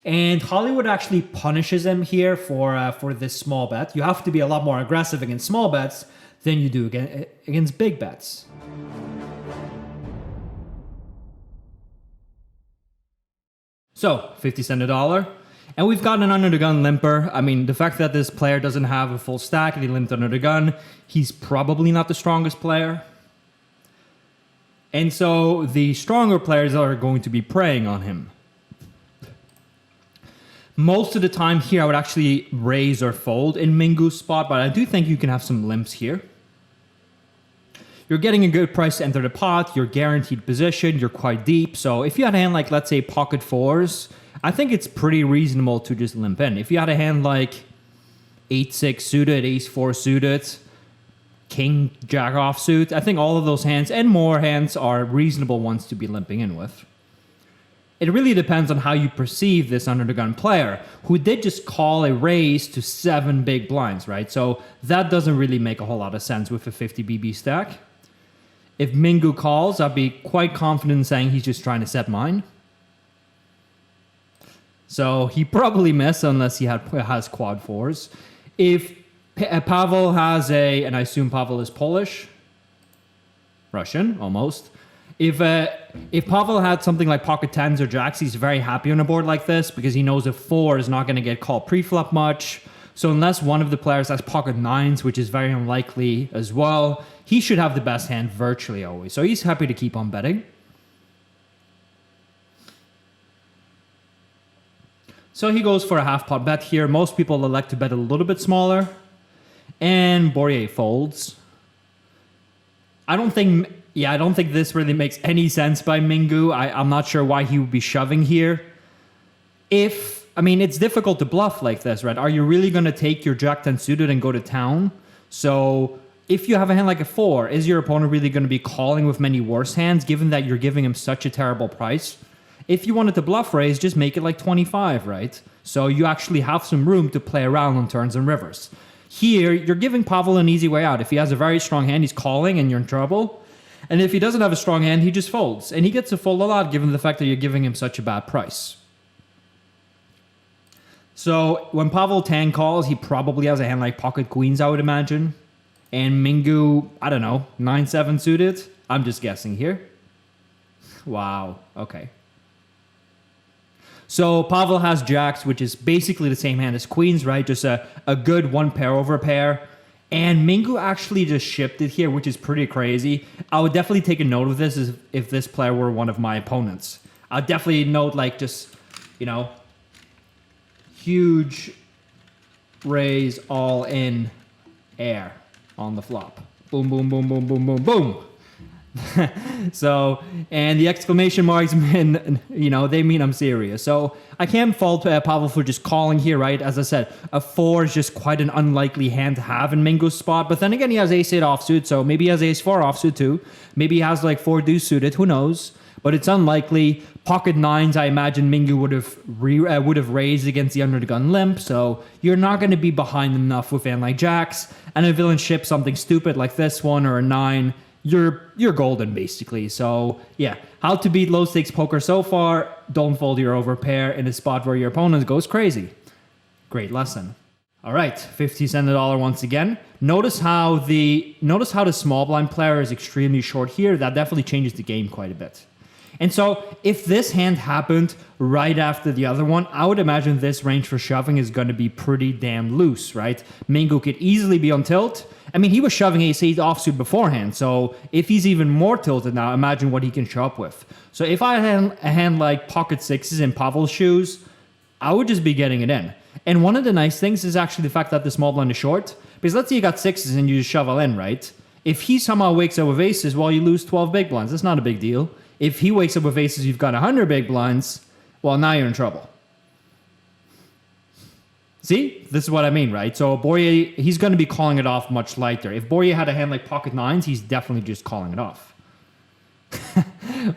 And Hollywood actually punishes him here for this small bet. You have to be a lot more aggressive against small bets than you do against big bets. So 50 cents a dollar. And we've got an under the gun limper. I mean, the fact that this player doesn't have a full stack and he limped under the gun, he's probably not the strongest player. And so the stronger players are going to be preying on him. Most of the time here, I would actually raise or fold in Mingu's spot, but I do think you can have some limps here. You're getting a good price to enter the pot. You're guaranteed position. You're quite deep. So if you had a hand like, let's say, pocket fours, I think it's pretty reasonable to just limp in. If you had a hand like 8-6 suited, ace-4 suited, king, jack offsuit, I think all of those hands and more hands are reasonable ones to be limping in with. It really depends on how you perceive this under the gun player, who did just call a raise to 7 big blinds, right? So that doesn't really make a whole lot of sense with a 50 BB stack. If Mingu calls, I'd be quite confident in saying he's just trying to set mine. So he probably missed unless he has quad fours. If Pavel has and I assume Pavel is Polish, Russian, almost. If Pavel had something like pocket tens or jacks, he's very happy on a board like this because he knows a 4 is not going to get called pre-flop much. So unless one of the players has pocket nines, which is very unlikely as well, he should have the best hand virtually always. So he's happy to keep on betting. So he goes for a half pot bet here. Most people elect to bet a little bit smaller. And Borje folds. I don't think this really makes any sense by Mingu. I'm not sure why he would be shoving here. It's difficult to bluff like this, right? Are you really going to take your jack 10 suited and go to town? So if you have a hand like a 4, is your opponent really going to be calling with many worse hands, given that you're giving him such a terrible price? If you wanted to bluff raise, just make it like 25, right? So you actually have some room to play around on turns and rivers. Here, you're giving Pavel an easy way out. If he has a very strong hand, he's calling and you're in trouble. And if he doesn't have a strong hand, he just folds. And he gets to fold a lot given the fact that you're giving him such a bad price. So when Pavel Tan calls, he probably has a hand like pocket queens, I would imagine. And Mingu, I don't know, 9-7 suited. I'm just guessing here. Wow, okay. So Pavel has jacks, which is basically the same hand as queens, right? Just a good one pair over pair. And Mingu actually just shipped it here, which is pretty crazy. I would definitely take a note of this if this player were one of my opponents. I'd definitely note like just, huge raise all in air on the flop. Boom, boom, boom, boom, boom, boom, boom. So, and the exclamation marks mean, they mean I'm serious. So I can't fault Pavel for just calling here, right? As I said, a 4 is just quite an unlikely hand to have in Mingu's spot. But then again, he has ace-8 offsuit, so maybe he has ace-4 offsuit too. Maybe he has like 4 deuce suited, who knows? But it's unlikely. Pocket nines, I imagine Mingu would have raised against the under the gun limp. So you're not going to be behind enough with hand like jacks. And if villain ships something stupid like this one or a 9, you're golden basically. So yeah, how to beat low stakes poker so far: don't fold your overpair in a spot where your opponent goes crazy. Great lesson. All right, 50 cents a dollar once again. Notice how the small blind player is extremely short here. That definitely changes the game quite a bit. And so if this hand happened right after the other one, I would imagine this range for shoving is going to be pretty damn loose, right? Mingu could easily be on tilt. I mean, he was shoving ace-8 offsuit beforehand, so if he's even more tilted now, imagine what he can show up with. So if I had a hand like pocket 6s in Pavel's shoes, I would just be getting it in. And one of the nice things is actually the fact that the small blind is short, because let's say you got 6s and you just shovel in, right? If he somehow wakes up with aces, well, you lose 12 big blinds. That's not a big deal. If he wakes up with aces, you've got 100 big blinds, well, now you're in trouble. See? This is what I mean, right? So Borje, he's going to be calling it off much lighter. If Borje had a hand like pocket 9s, he's definitely just calling it off.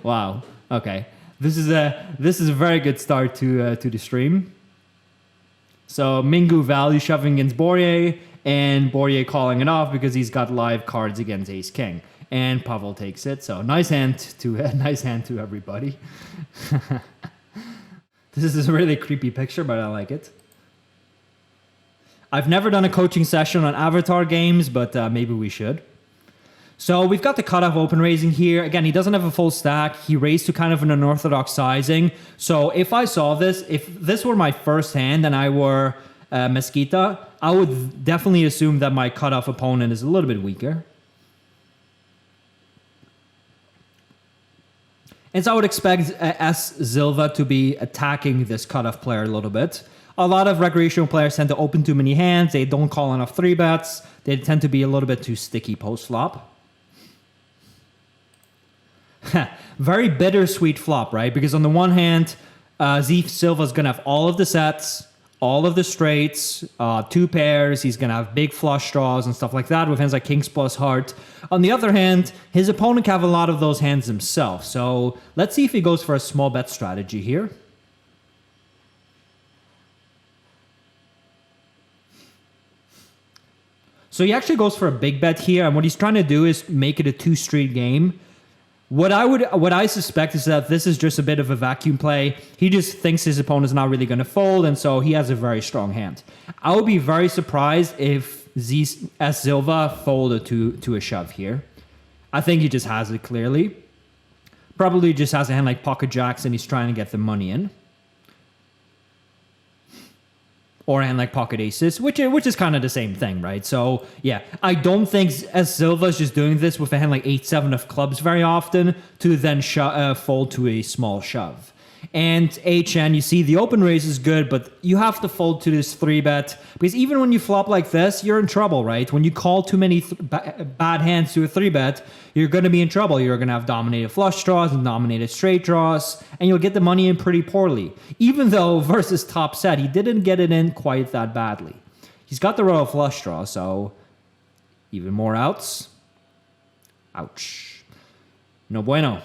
Wow. Okay. This is a very good start to the stream. So Mingu value shoving against Borje, and Borje calling it off because he's got live cards against ace king. And Pavel takes it. So nice hand to everybody. This is a really creepy picture, but I like it. I've never done a coaching session on avatar games, but maybe we should. So we've got the cutoff open raising here. Again, he doesn't have a full stack. He raised to kind of an unorthodox sizing. So if I saw this, if this were my first hand and I were Mesquita, I would definitely assume that my cutoff opponent is a little bit weaker. And so I would expect Szilva to be attacking this cutoff player a little bit. A lot of recreational players tend to open too many hands. They don't call enough 3-bets. They tend to be a little bit too sticky post-flop. Very bittersweet flop, right? Because on the one hand, Szilva's going to have all of the sets, all of the straights, 2 pairs. He's going to have big flush draws and stuff like that with hands like kings plus heart. On the other hand, his opponent can have a lot of those hands himself. So let's see if he goes for a small bet strategy here. So he actually goes for a big bet here, and what he's trying to do is make it a 2-street game. What I suspect is that this is just a bit of a vacuum play. He just thinks his opponent's not really going to fold, and so he has a very strong hand. I would be very surprised if Szilva folded to a shove here. I think he just has it clearly. Probably just has a hand like pocket jacks, and he's trying to get the money in. Or a hand like pocket aces, which is kind of the same thing, right? So, yeah, I don't think Szilva is just doing this with a hand like 8-7 of clubs very often to then fold to a small shove. And HN, you see the open raise is good, but you have to fold to this 3-bet because even when you flop like this, you're in trouble, right? When you call too many bad hands to a 3-bet, you're going to be in trouble. You're going to have dominated flush draws and dominated straight draws, and you'll get the money in pretty poorly. Even though versus top set, he didn't get it in quite that badly. He's got the royal flush draw, so even more outs. Ouch. No bueno.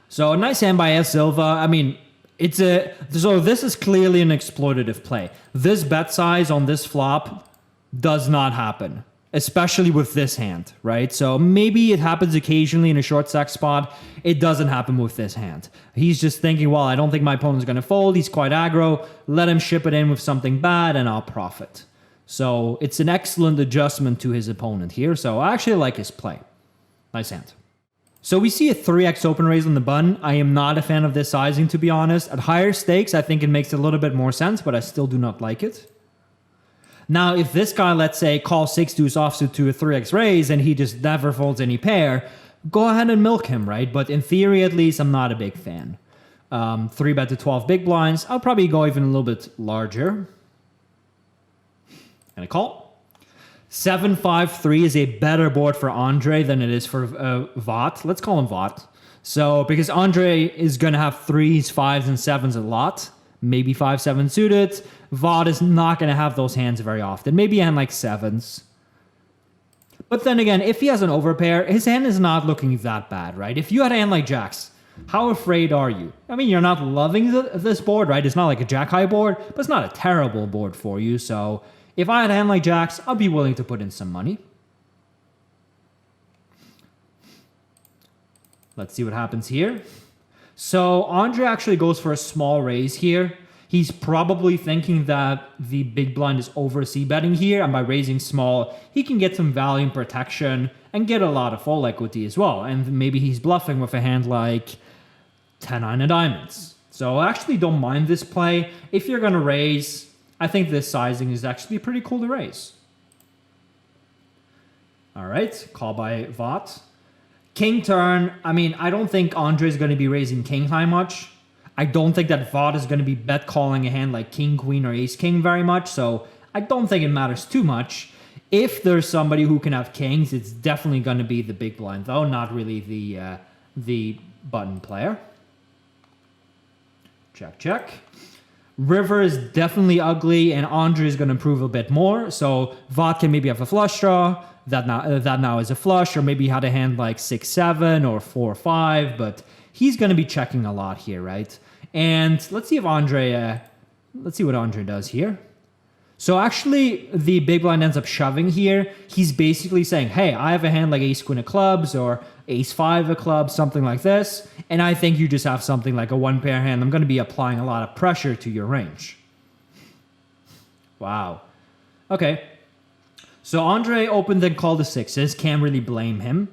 So a nice hand by Szilva. I mean, so this is clearly an exploitative play. This bet size on this flop does not happen, especially with this hand, right? So maybe it happens occasionally in a short stack spot. It doesn't happen with this hand. He's just thinking, well, I don't think my opponent's going to fold. He's quite aggro. Let him ship it in with something bad and I'll profit. So it's an excellent adjustment to his opponent here. So I actually like his play. Nice hand. So we see a 3x open raise on the button. I am not a fan of this sizing, to be honest. At higher stakes, I think it makes a little bit more sense, but I still do not like it. Now, if this guy, let's say, calls 6-deuce offsuit to a 3x raise and he just never folds any pair, go ahead and milk him, right? But in theory, at least, I'm not a big fan. 3-bet to 12 big blinds. I'll probably go even a little bit larger. And a call. 7-5-3 is a better board for Andre than it is for Vot. Let's call him Vot. So, because Andre is going to have 3s, 5s, and 7s a lot. Maybe 5-7 suited. Vot is not going to have those hands very often. Maybe a hand like 7s. But then again, if he has an overpair, his hand is not looking that bad, right? If you had a hand like jacks, how afraid are you? I mean, you're not loving this board, right? It's not like a jack high board, but it's not a terrible board for you. So if I had a hand like jacks, I'd be willing to put in some money. Let's see what happens here. So Andre actually goes for a small raise here. He's probably thinking that the big blind is over c-betting here, and by raising small, he can get some value and protection and get a lot of fold equity as well. And maybe he's bluffing with a hand like 10-9 of diamonds. So I actually don't mind this play. If you're going to raise, I think this sizing is actually pretty cool to raise. All right, call by Vot. King turn, I mean, I don't think Andre is going to be raising king high much. I don't think that Vot is going to be bet calling a hand like king, queen, or ace, king very much, so I don't think it matters too much. If there's somebody who can have kings, it's definitely going to be the big blind, though, not really the button player. Check, check. River is definitely ugly, and Andre is going to improve a bit more. So Vot can maybe have a flush draw. That now is a flush, or maybe he had a hand like 6-7 or 4-5, but he's going to be checking a lot here, right? And let's see if let's see what Andre does here. So actually, the big blind ends up shoving here. He's basically saying, hey, I have a hand like ace queen of clubs, or ace 5 of clubs, something like this. And I think you just have something like a 1-pair hand. I'm going to be applying a lot of pressure to your range. Wow. Okay. So Andre opened and called the 6s. Can't really blame him.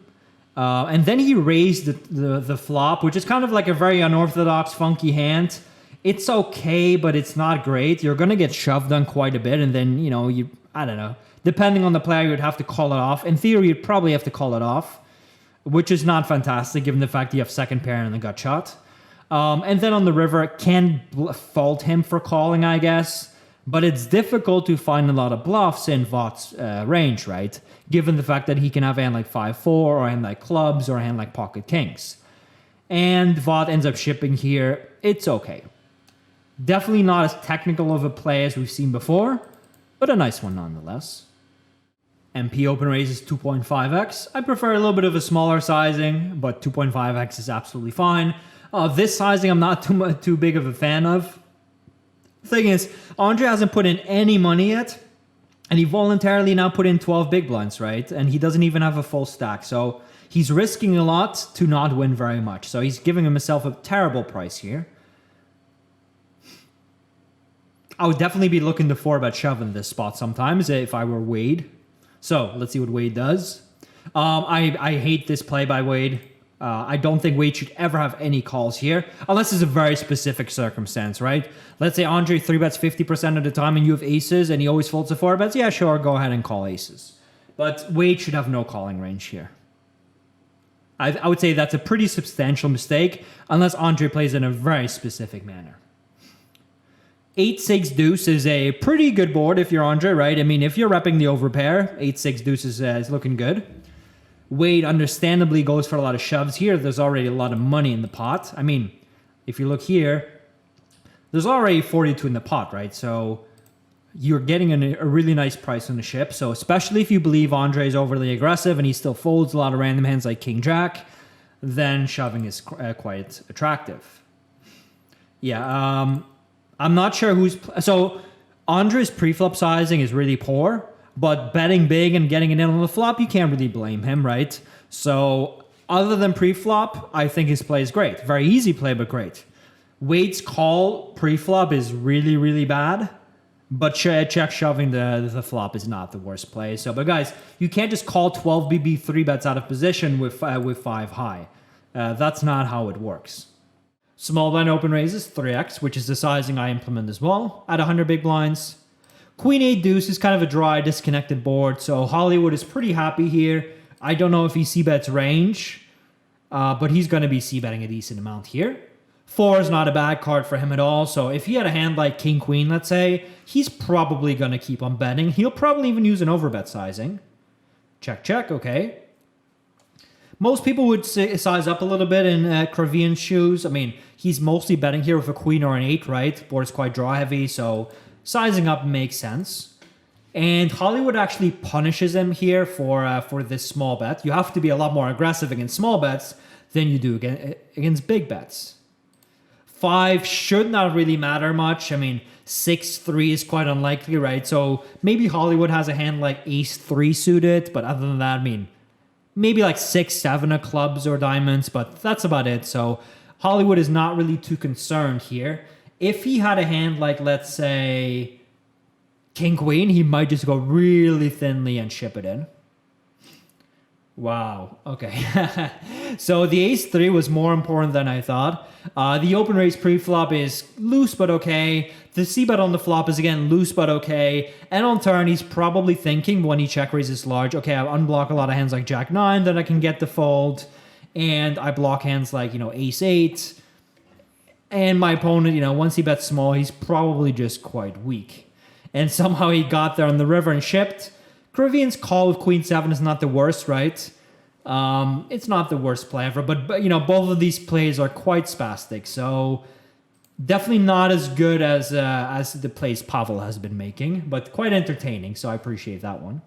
And then he raised the flop, which is kind of like a very unorthodox, funky hand. It's okay, but it's not great. You're going to get shoved on quite a bit. And then, I don't know. Depending on the player, you'd have to call it off. In theory, you'd probably have to call it off, which is not fantastic given the fact that you have 2nd pair and the gut shot. And then on the river, can fault him for calling, I guess. But it's difficult to find a lot of bluffs in Vought's range, right? Given the fact that he can have a hand like 5-4 or a hand like clubs or a hand like pocket kings. And Vought ends up shipping here. It's okay. Definitely not as technical of a play as we've seen before, but a nice one nonetheless. MP open raises 2.5x. I prefer a little bit of a smaller sizing, but 2.5x is absolutely fine. This sizing I'm not too big of a fan of. Thing is, Andre hasn't put in any money yet, and he voluntarily now put in 12 big blinds, right? And he doesn't even have a full stack, so he's risking a lot to not win very much. So he's giving himself a terrible price here. I would definitely be looking to 4-bet shove in this spot sometimes if I were Wade. So let's see what Wade does. I hate this play by Wade. I don't think Wade should ever have any calls here, unless it's a very specific circumstance, right? Let's say Andre 3-bets 50% of the time and you have aces and he always folds to 4-bets. Yeah, sure, go ahead and call aces. But Wade should have no calling range here. I would say that's a pretty substantial mistake, unless Andre plays in a very specific manner. 8-6 deuce is a pretty good board if you're Andre, right? I mean, if you're repping the overpair, 8-6 deuce is looking good. Wade understandably goes for a lot of shoves here. There's already a lot of money in the pot. I mean, if you look here, there's already 42 in the pot, right? So you're getting a really nice price on the ship. So especially if you believe Andre is overly aggressive and he still folds a lot of random hands like King Jack, then shoving is quite attractive. Yeah, I'm not sure who's... So Andre's preflop sizing is really poor, but betting big and getting it in on the flop, you can't really blame him, right? So other than preflop, I think his play is great. Very easy play, but great. Wade's call preflop is really, really bad, but check shoving the flop is not the worst play. So, but guys, you can't just call 12 BB 3-bets out of position with 5 high. That's not how it works. Small blind open raises 3x, which is the sizing I implement as well, at 100 big blinds. Queen 8 deuce is kind of a dry, disconnected board, so Hollywood is pretty happy here. I don't know if he c-bets range, but he's going to be c-betting a decent amount here. 4 is not a bad card for him at all, so if he had a hand like King Queen, let's say, he's probably going to keep on betting. He'll probably even use an overbet sizing. Check, check, okay. Most people would size up a little bit in Kravian's shoes. I mean, he's mostly betting here with a queen or an 8, right? Board is quite draw heavy, so sizing up makes sense. And Hollywood actually punishes him here for this small bet. You have to be a lot more aggressive against small bets than you do against big bets. 5 should not really matter much. I mean, 6-3 is quite unlikely, right? So maybe Hollywood has a hand like ace-3 suited, but other than that, I mean, maybe like 6-7 of clubs or diamonds, but that's about it. So Hollywood is not really too concerned here. If he had a hand like, let's say, King Queen, he might just go really thinly and ship it in. Wow. Okay. So the ace-3 was more important than I thought. The open raise pre-flop is loose but okay. The c-bet on the flop is again loose but okay. And on turn, he's probably thinking when he check raises large, okay, I unblock a lot of hands like Jack-9 that I can get the fold. And I block hands like, ace-8. And my opponent, once he bets small, he's probably just quite weak. And somehow he got there on the river and shipped. Kravian's call with Queen 7 is not the worst, right? It's not the worst play ever, but both of these plays are quite spastic, so definitely not as good as the plays Pavel has been making, but quite entertaining, so I appreciate that one.